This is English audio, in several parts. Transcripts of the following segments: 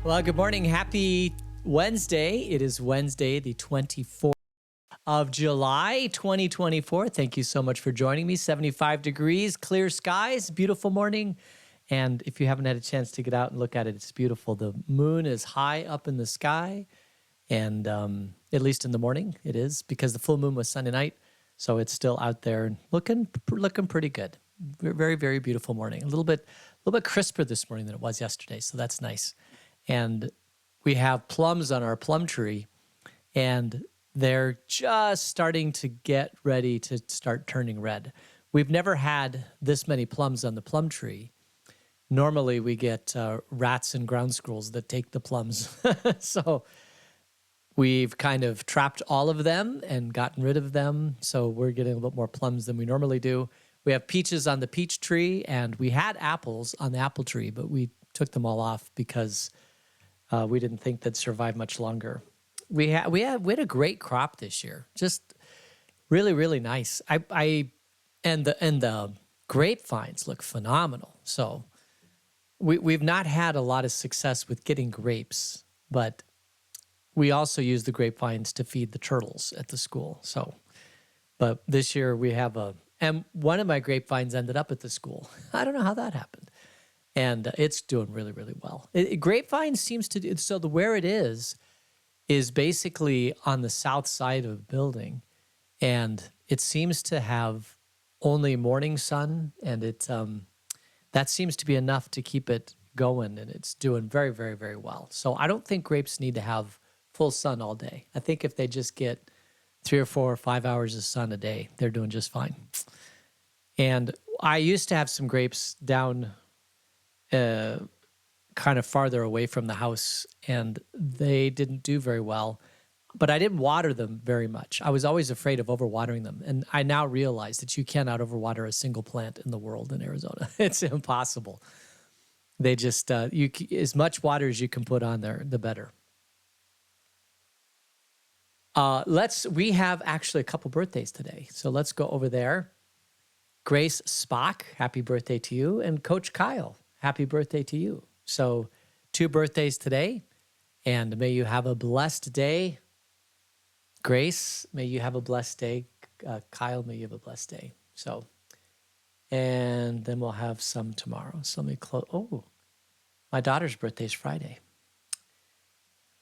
Well, good morning. Happy Wednesday. It is Wednesday, the 24th of July, 2024. Thank you so much for joining me. 75 degrees, clear skies, beautiful morning. And if you haven't had a chance to get out and look at it, it's beautiful. The moon is high up in the sky, and at least in the morning it is, because the full moon was Sunday night. So it's still out there and looking pretty good. Very, very beautiful morning. A little bit crisper this morning than it was yesterday. So that's nice. And we have plums on our plum tree, and they're just starting to get ready to start turning red. We've never had this many plums on the plum tree. Normally we get rats and ground squirrels that take the plums. So we've kind of trapped all of them and gotten rid of them. So we're getting a little bit more plums than we normally do. We have peaches on the peach tree, and we had apples on the apple tree, but we took them all off because we didn't think they'd survive much longer. We had a great crop this year, just really, really nice. And the grapevines look phenomenal. So we've not had a lot of success with getting grapes, but we also use the grapevines to feed the turtles at the school. So, but this year we have and one of my grapevines ended up at the school. I don't know how that happened. And it's doing really, really well. Grapevine seems to do, so where it is basically on the south side of the building. And it seems to have only morning sun, and that seems to be enough to keep it going, and it's doing very, very, very well. So I don't think grapes need to have full sun all day. I think if they just get 3 or 4 or 5 hours of sun a day, they're doing just fine. And I used to have some grapes down kind of farther away from the house, and they didn't do very well, but I didn't water them very much. I was always afraid of overwatering them. And I now realize that you cannot overwater a single plant in the world in Arizona. It's impossible. They just, as much water as you can put on there, the better. We have actually a couple birthdays today. So let's go over there. Grace Spock, happy birthday to you. And Coach Kyle, happy birthday to you. So 2 birthdays today, and may you have a blessed day. Grace, may you have a blessed day. Kyle, may you have a blessed day. So, and then we'll have some tomorrow. So let me close. Oh, my daughter's birthday is Friday.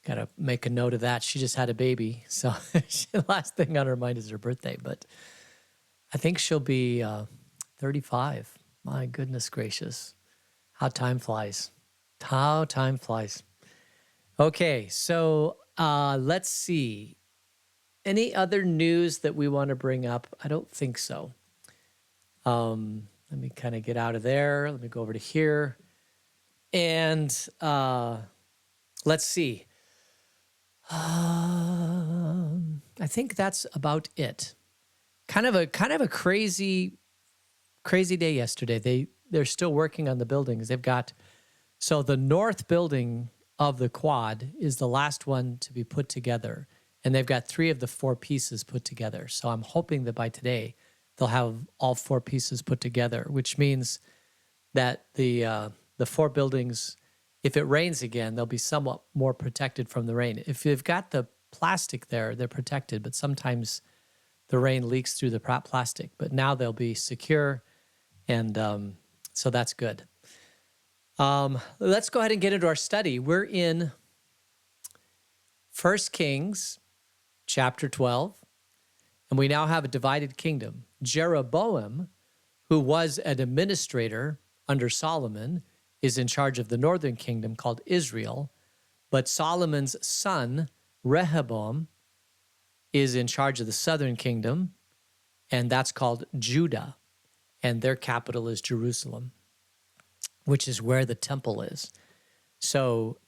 Got to make a note of that. She just had a baby. So the last thing on her mind is her birthday, but I think she'll be 35. My goodness gracious. How time flies. How time flies. Okay, so let's see. Any other news that we want to bring up? I don't think so. Let me kind of get out of there. Let me go over to here. And let's see. I think that's about it. Kind of a crazy day yesterday. They're still working on the buildings. So the north building of the quad is the last one to be put together, and they've got 3 of the 4 pieces put together. So I'm hoping that by today they'll have all 4 pieces put together, which means that the 4 buildings, if it rains again, they'll be somewhat more protected from the rain. If you've got the plastic there, they're protected, but sometimes the rain leaks through the plastic. But now they'll be secure, and so that's good. Let's go ahead and get into our study. We're in 1 Kings chapter 12, and we now have a divided kingdom. Jeroboam, who was an administrator under Solomon, is in charge of the northern kingdom called Israel, but Solomon's son, Rehoboam, is in charge of the southern kingdom, and that's called Judah, and their capital is Jerusalem, which is where the temple is. So,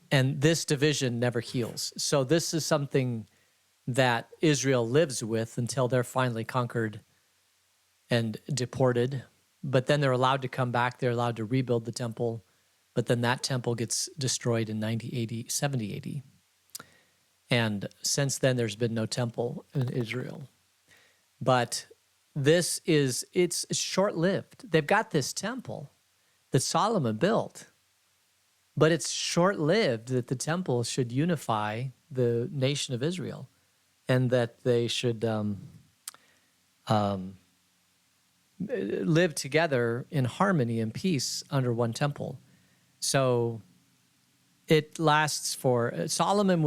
and this division never heals. So this is something that Israel lives with until they're finally conquered and deported. But then they're allowed to come back. They're allowed to rebuild the temple. But then that temple gets destroyed in 70 AD. And since then, there's been no temple in Israel. But it's short-lived. They've got this temple that Solomon built, But it's short-lived that the temple should unify the nation of Israel, and that they should live together in harmony and peace under one temple. So it lasts for Solomon,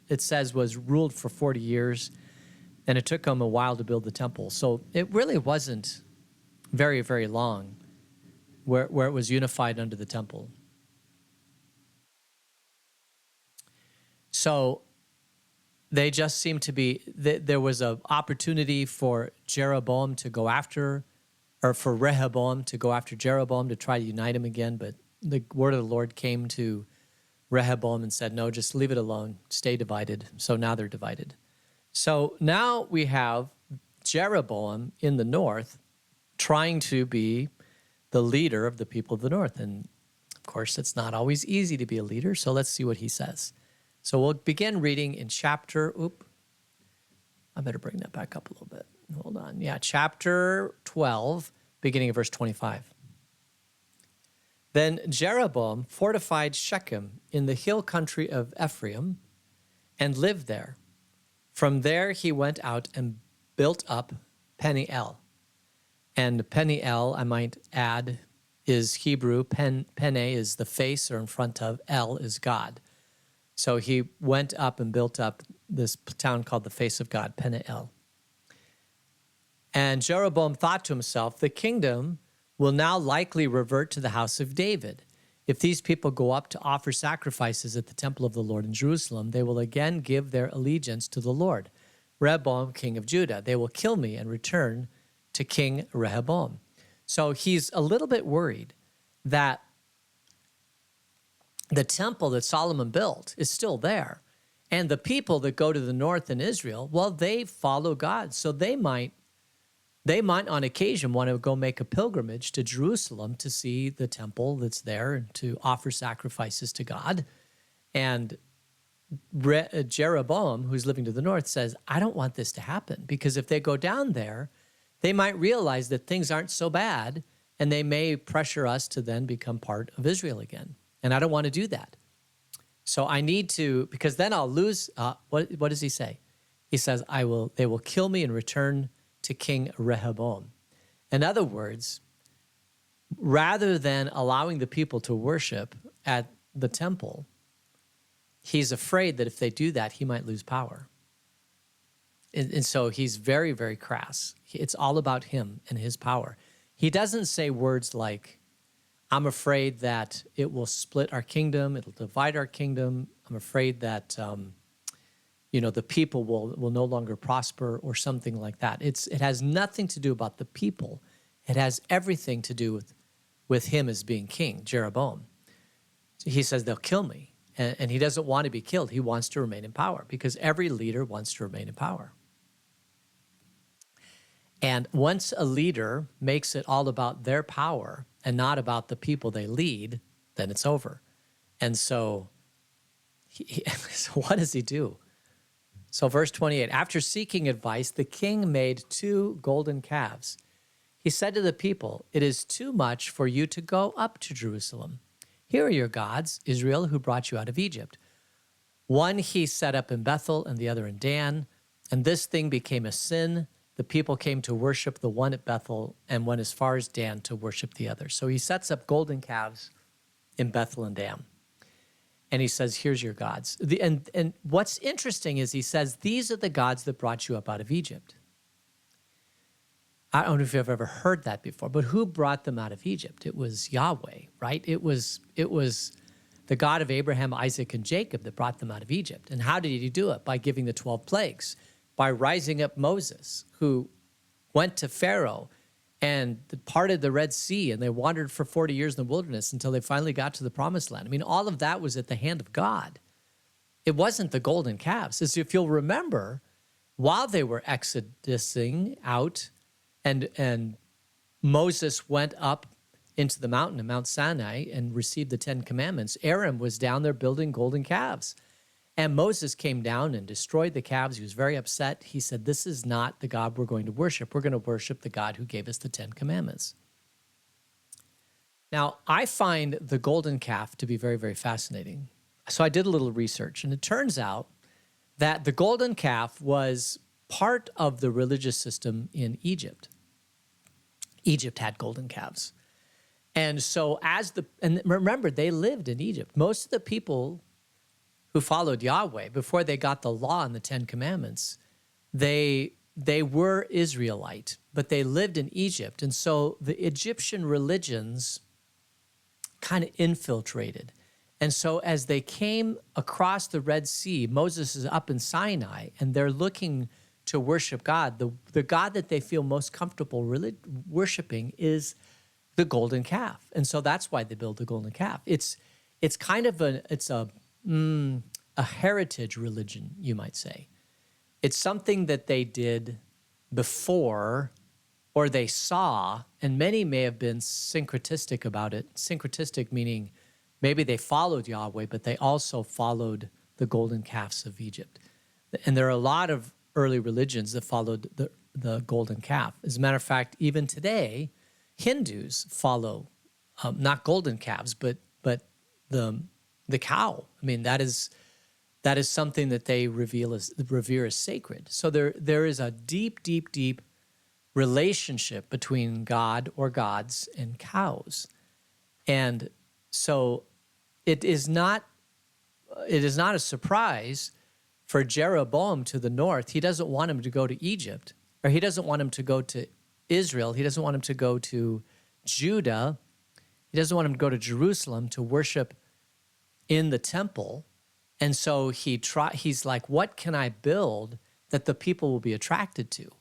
it says, was ruled for 40 years, and it took him a while to build the temple. So it really wasn't very, very long where it was unified under the temple. So they just seem to be, there was an opportunity for Jeroboam to go after, or for Rehoboam to go after Jeroboam to try to unite him again. But the word of the Lord came to Rehoboam and said, no, just leave it alone, stay divided. So now they're divided. So now we have Jeroboam in the north trying to be the leader of the people of the north. And of course, it's not always easy to be a leader. So let's see what he says. So we'll begin reading in chapter, I better bring that back up a little bit. Hold on. Yeah, chapter 12, beginning of verse 25. Then Jeroboam fortified Shechem in the hill country of Ephraim and lived there. From there he went out and built up Peniel. And Peniel, I might add, is Hebrew. Pene is the face, or in front of, El is God. So he went up and built up this town called the face of God, Peniel. And Jeroboam thought to himself, the kingdom will now likely revert to the house of David. If these people go up to offer sacrifices at the temple of the Lord in Jerusalem, they will again give their allegiance to the Lord. Rehoboam, king of Judah, they will kill me and return to King Rehoboam. So he's a little bit worried that the temple that Solomon built is still there. And the people that go to the north in Israel, well, they follow God. So they might on occasion want to go make a pilgrimage to Jerusalem to see the temple that's there and to offer sacrifices to God. And Jeroboam, who's living to the north, says, I don't want this to happen, because if they go down there, they might realize that things aren't so bad, and they may pressure us to then become part of Israel again. And I don't want to do that. So I need to, because then I'll lose. What does he say? He says, they will kill me and return to King Rehoboam. In other words, rather than allowing the people to worship at the temple, he's afraid that if they do that, he might lose power. And so he's very, very crass. It's all about him and his power. He doesn't say words like, I'm afraid that it will split our kingdom, it'll divide our kingdom. I'm afraid that the people will no longer prosper, or something like that. It has nothing to do about the people. It has everything to do with him as being king, Jeroboam. He says they'll kill me, and he doesn't want to be killed. He wants to remain in power, because every leader wants to remain in power. And once a leader makes it all about their power and not about the people they lead, then it's over. And so, so what does he do? So verse 28, after seeking advice, the king made 2 golden calves. He said to the people, it is too much for you to go up to Jerusalem. Here are your gods, Israel, who brought you out of Egypt. One he set up in Bethel and the other in Dan, and this thing became a sin. The people came to worship the one at Bethel and went as far as Dan to worship the other. So he sets up golden calves in Bethel and Dan. And he says, here's your gods. And what's interesting is he says, these are the gods that brought you up out of Egypt. I don't know if you've ever heard that before, but who brought them out of Egypt? It was Yahweh, right? It was the God of Abraham, Isaac, and Jacob that brought them out of Egypt. And how did he do it? By giving the 12 plagues, by rising up Moses, who went to Pharaoh and parted the Red Sea, and they wandered for 40 years in the wilderness until they finally got to the Promised Land. I mean, all of that was at the hand of God. It wasn't the golden calves. As if you'll remember, while they were exodusing out, and Moses went up into the mountain of Mount Sinai and received the 10 Commandments, Aaron was down there building golden calves. And Moses came down and destroyed the calves. He was very upset. He said, this is not the God we're going to worship. We're going to worship the God who gave us the 10 Commandments. Now, I find the golden calf to be very, very fascinating. So I did a little research, and it turns out that the golden calf was part of the religious system in Egypt. Egypt had golden calves. And so and remember, they lived in Egypt. Most of the people who followed Yahweh before they got the law and the Ten Commandments, they were Israelite, but they lived in Egypt. And so the Egyptian religions kind of infiltrated. And so as they came across the Red Sea, Moses is up in Sinai, and they're looking to worship God. The God that they feel most comfortable worshiping is the golden calf. And so that's why they build the golden calf. It's kind of a heritage religion, you might say. It's something that they did before, or they saw, and many may have been syncretistic about it. Syncretistic meaning maybe they followed Yahweh, but they also followed the golden calves of Egypt. And there are a lot of early religions that followed the golden calf. As a matter of fact, even today, Hindus follow not golden calves, but the cow. I mean, that is something that they revere as sacred. So there is a deep, deep, deep relationship between God or gods and cows. And so it is not a surprise for Jeroboam to the north. He doesn't want him to go to Egypt, or he doesn't want him to go to Israel. He doesn't want him to go to Judah. He doesn't want him to go to Jerusalem to worship in the temple. And so he's like, what can I build that the people will be attracted to?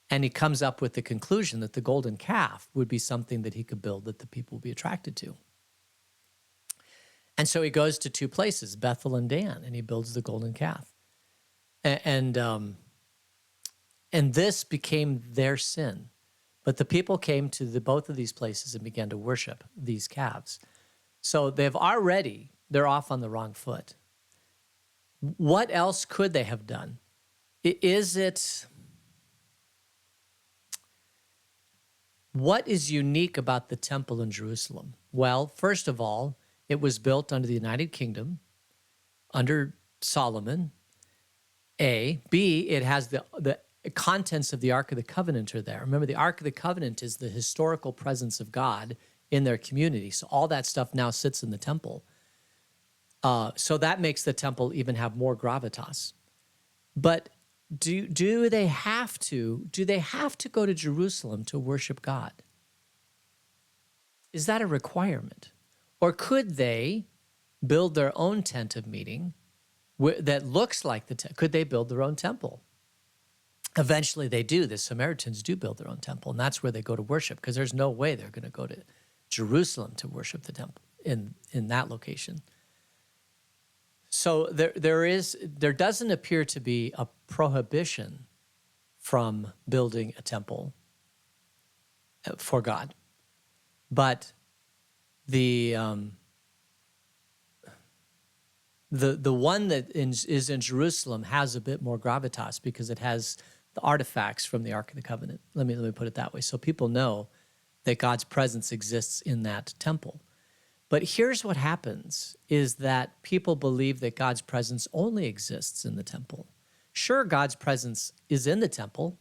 And he comes up with the conclusion that the golden calf would be something that he could build that the people will be attracted to. And so he goes to two places, Bethel and Dan, and he builds the golden calf. And this became their sin. But the people came to both of these places and began to worship these calves. So they're off on the wrong foot. What else could they have done? What is unique about the temple in Jerusalem? Well, first of all, it was built under the United Kingdom, under Solomon, A. B, it has the contents of the Ark of the Covenant are there. Remember, the Ark of the Covenant is the historical presence of God in their community. So all that stuff now sits in the temple. So that makes the temple even have more gravitas. But do they have to go to Jerusalem to worship God? Is that a requirement? Or could they build their own tent of meeting that looks like could they build their own temple? Eventually they do. The Samaritans do build their own temple, and that's where they go to worship, because there's no way they're going to go to Jerusalem to worship the temple in that location. So there doesn't appear to be a prohibition from building a temple for God, but the one that is in Jerusalem has a bit more gravitas because it has the artifacts from the Ark of the Covenant. Let me put it that way, so people know that God's presence exists in that temple. But here's what happens, is that people believe that God's presence only exists in the temple. Sure, God's presence is in the temple,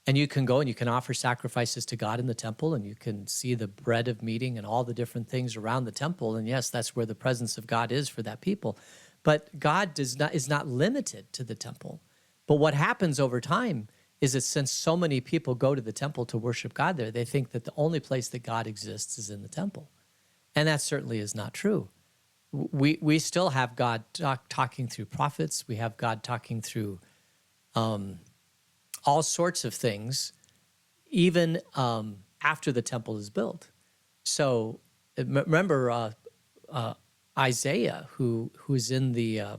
and you can go and you can offer sacrifices to God in the temple, and you can see the bread of meeting and all the different things around the temple. And yes, that's where the presence of God is for that people. But God is not limited to the temple. But what happens over time is that since so many people go to the temple to worship God there, they think that the only place that God exists is in the temple. And that certainly is not true. We still have God talking through prophets. We have God talking through all sorts of things, even after the temple is built. So remember Isaiah, who's in the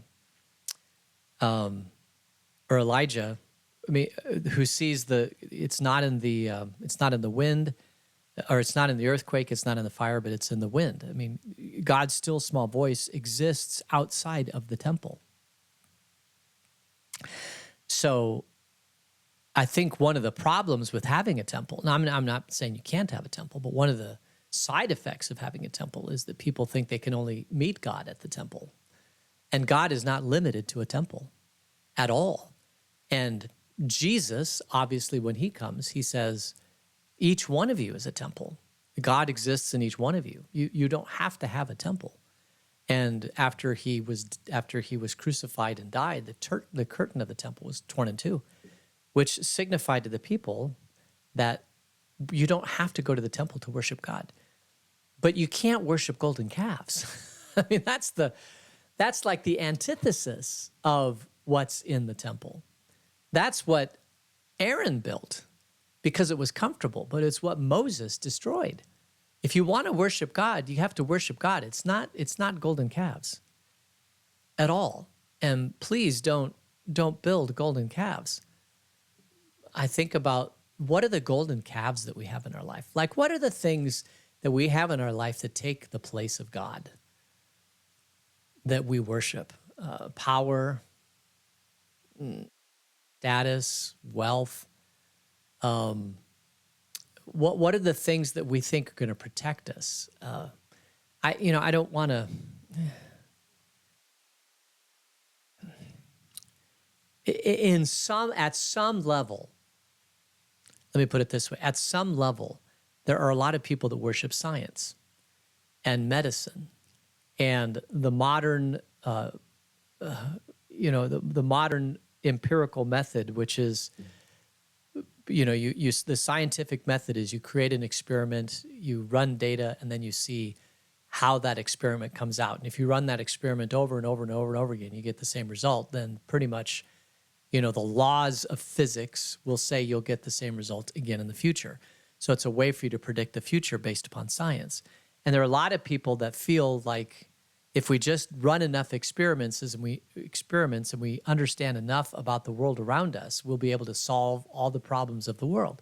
or Elijah, who sees it's not in the wind, or it's not in the earthquake, it's not in the fire, but it's in the wind. I mean, God's still small voice exists outside of the temple. So I think one of the problems with having a temple, now I'm not saying you can't have a temple, but one of the side effects of having a temple is that people think they can only meet God at the temple. And God is not limited to a temple at all. And Jesus, obviously, when he comes, he says, each one of you is a temple. God exists in each one of you. You don't have to have a temple. And after he was crucified and died, the curtain of the temple was torn in two, which signified to the people that you don't have to go to the temple to worship God. But you can't worship golden calves. I mean, that's like the antithesis of what's in the temple. That's what Aaron built because it was comfortable, but it's what Moses destroyed. If you want to worship God, you have to worship God. It's not golden calves at all. And please don't build golden calves. I think about, what are the golden calves that we have in our life? Like, what are the things that we have in our life that take the place of God that we worship? Power, status, wealth. What are the things that we think are going to protect us? I don't want to. At some level, let me put it this way: at some level, there are a lot of people that worship science and medicine and the modern, the modern empirical method, which is, the scientific method is you create an experiment, you run data, and then you see how that experiment comes out. And if you run that experiment over and over and over and over again, you get the same result, then pretty much, the laws of physics will say you'll get the same result again in the future. So it's a way for you to predict the future based upon science. And there are a lot of people that feel like if we just run enough experiments and we understand enough about the world around us, we'll be able to solve all the problems of the world.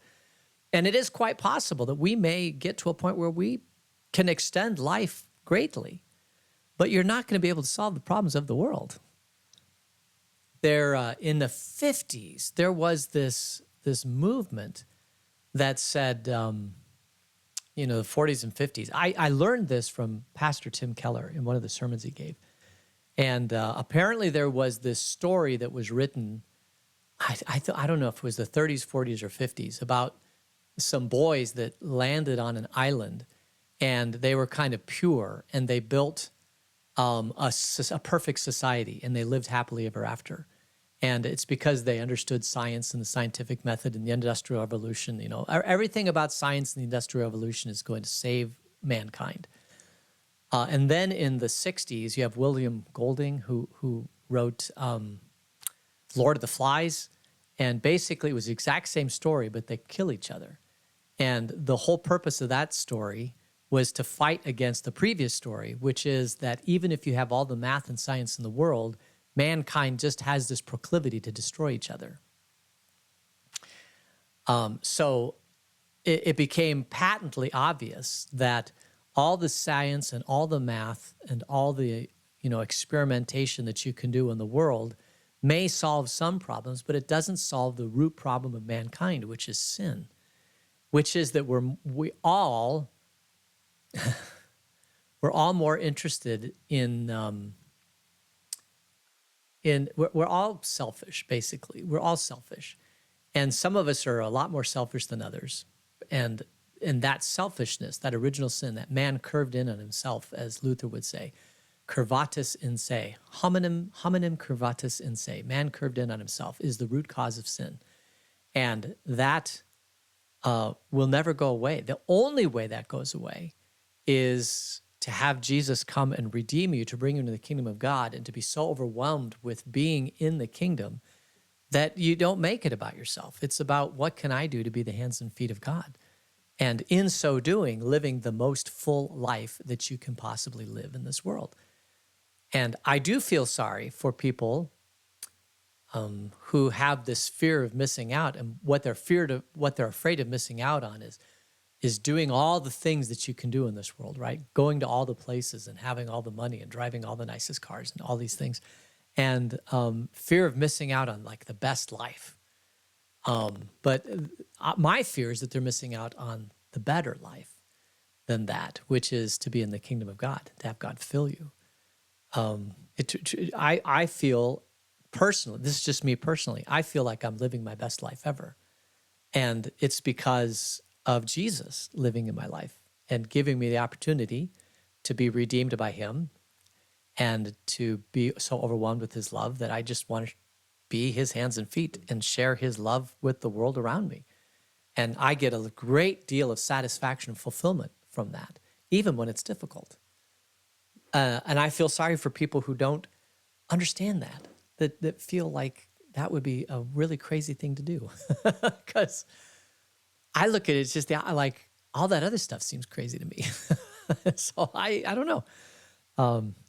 And it is quite possible that we may get to a point where we can extend life greatly, but you're not going to be able to solve the problems of the world. There, in the 50s, there was this movement that said, the 40s and 50s. I learned this from Pastor Tim Keller in one of the sermons he gave. And apparently there was this story that was written, I don't know if it was the 30s, 40s, or 50s, about some boys that landed on an island, and they were kind of pure, and they built a perfect society, and they lived happily ever after. And it's because they understood science and the scientific method and the Industrial Revolution. Everything about science and the Industrial Revolution is going to save mankind. And then in the 60s, you have William Golding, who wrote Lord of the Flies. And basically, it was the exact same story, but they kill each other. And the whole purpose of that story was to fight against the previous story, which is that even if you have all the math and science in the world, mankind just has this proclivity to destroy each other. So it became patently obvious that all the science and all the math and all the experimentation that you can do in the world may solve some problems, but it doesn't solve the root problem of mankind, which is sin, which is that we're all more interested in we're all selfish, basically. We're all selfish. And some of us are a lot more selfish than others. And that selfishness, that original sin, that man curved in on himself, as Luther would say, curvatus in se, hominem curvatus in se, man curved in on himself, is the root cause of sin. And that will never go away. The only way that goes away is to have Jesus come and redeem you, to bring you into the kingdom of God, and to be so overwhelmed with being in the kingdom that you don't make it about yourself. It's about, what can I do to be the hands and feet of God? And in so doing, living the most full life that you can possibly live in this world. And I do feel sorry for people who have this fear of missing out, and what they're afraid of missing out on is doing all the things that you can do in this world, right? Going to all the places and having all the money and driving all the nicest cars and all these things. And fear of missing out on like the best life. But my fear is that they're missing out on the better life. than that, which is to be in the kingdom of God, to have God fill you. I feel personally, this is just me personally, I feel like I'm living my best life ever. And it's because of Jesus living in my life and giving me the opportunity to be redeemed by him and to be so overwhelmed with his love that I just want to be his hands and feet and share his love with the world around me. And I get a great deal of satisfaction and fulfillment from that, even when it's difficult. And I feel sorry for people who don't understand that feel like that would be a really crazy thing to do. Because I look at it, it's just like all that other stuff seems crazy to me. So I don't know.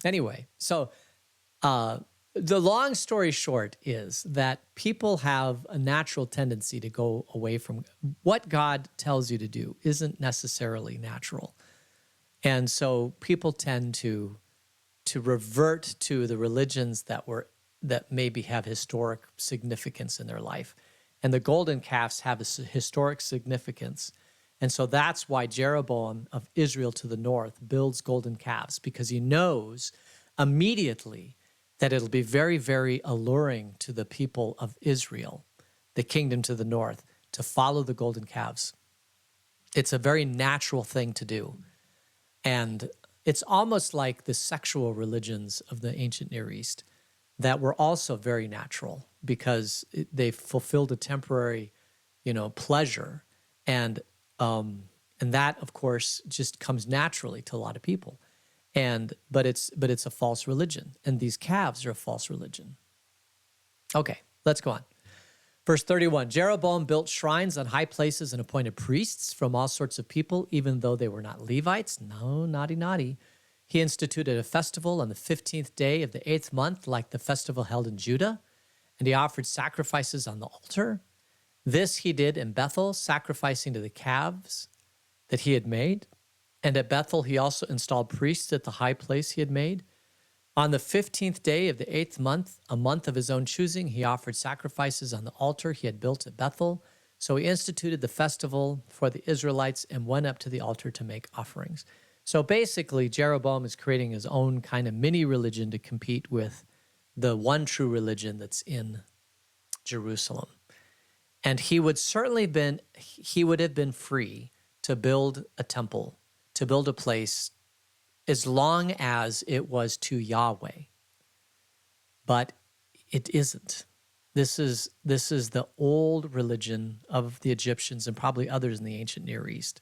Anyway, so the long story short is that people have a natural tendency to go away from what God tells you to do isn't necessarily natural. And so people tend to revert to the religions that maybe have historic significance in their life. And the golden calves have a historic significance. And so that's why Jeroboam of Israel to the north builds golden calves, because he knows immediately that it'll be very, very alluring to the people of Israel, the kingdom to the north, to follow the golden calves. It's a very natural thing to do. And it's almost like the sexual religions of the ancient Near East that were also very natural because they fulfilled a temporary, pleasure. And that, of course, just comes naturally to a lot of people. But it's a false religion. And these calves are a false religion. Okay, let's go on. Verse 31, Jeroboam built shrines on high places and appointed priests from all sorts of people, even though they were not Levites. No, naughty, naughty. He instituted a festival on the 15th day of the 8th month, like the festival held in Judah, and he offered sacrifices on the altar. This he did in Bethel, sacrificing to the calves that he had made. And at Bethel, he also installed priests at the high place he had made. On the 15th day of the 8th month, a month of his own choosing, he offered sacrifices on the altar he had built at Bethel. So he instituted the festival for the Israelites and went up to the altar to make offerings. So basically, Jeroboam is creating his own kind of mini religion to compete with the one true religion that's in Jerusalem. And he would have been free to build a temple, to build a place, as long as it was to Yahweh. But it isn't. This is the old religion of the Egyptians and probably others in the ancient Near East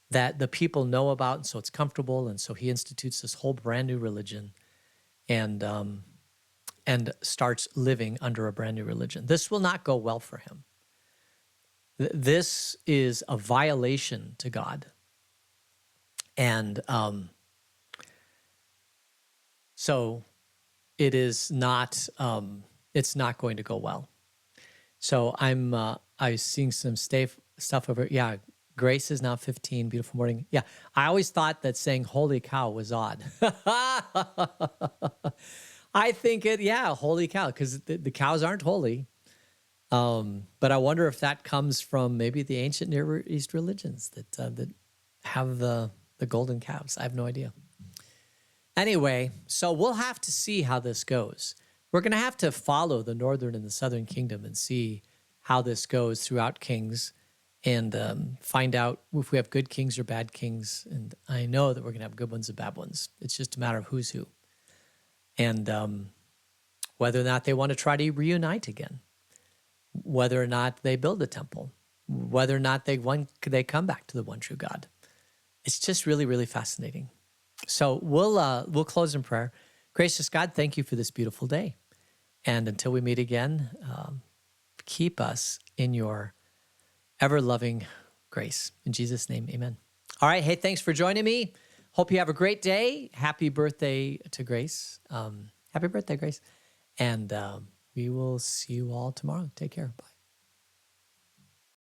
that the people know about, and so it's comfortable, and so he institutes this whole brand new religion and starts living under a brand new religion. This will not go well for him. This is a violation to God. And so it is not, it's not going to go well. So I was seeing some stuff over, yeah, Grace is now 15, beautiful morning. Yeah, I always thought that saying holy cow was odd. I think holy cow, because the cows aren't holy. But I wonder if that comes from maybe the ancient Near East religions that have the golden calves. I have no idea. Anyway, so we'll have to see how this goes. We're going to have to follow the northern and the southern kingdom and see how this goes throughout Kings and find out if we have good kings or bad kings. And I know that we're going to have good ones and bad ones. It's just a matter of who's who. And whether or not they want to try to reunite again, whether or not they build a temple, whether or not they come back to the one true God. It's just really, really fascinating. So we'll close in prayer. Gracious God, thank you for this beautiful day. And until we meet again, keep us in your ever-loving grace. In Jesus' name, amen. All right. Hey, thanks for joining me. Hope you have a great day. Happy birthday to Grace. Happy birthday, Grace. And we will see you all tomorrow. Take care. Bye.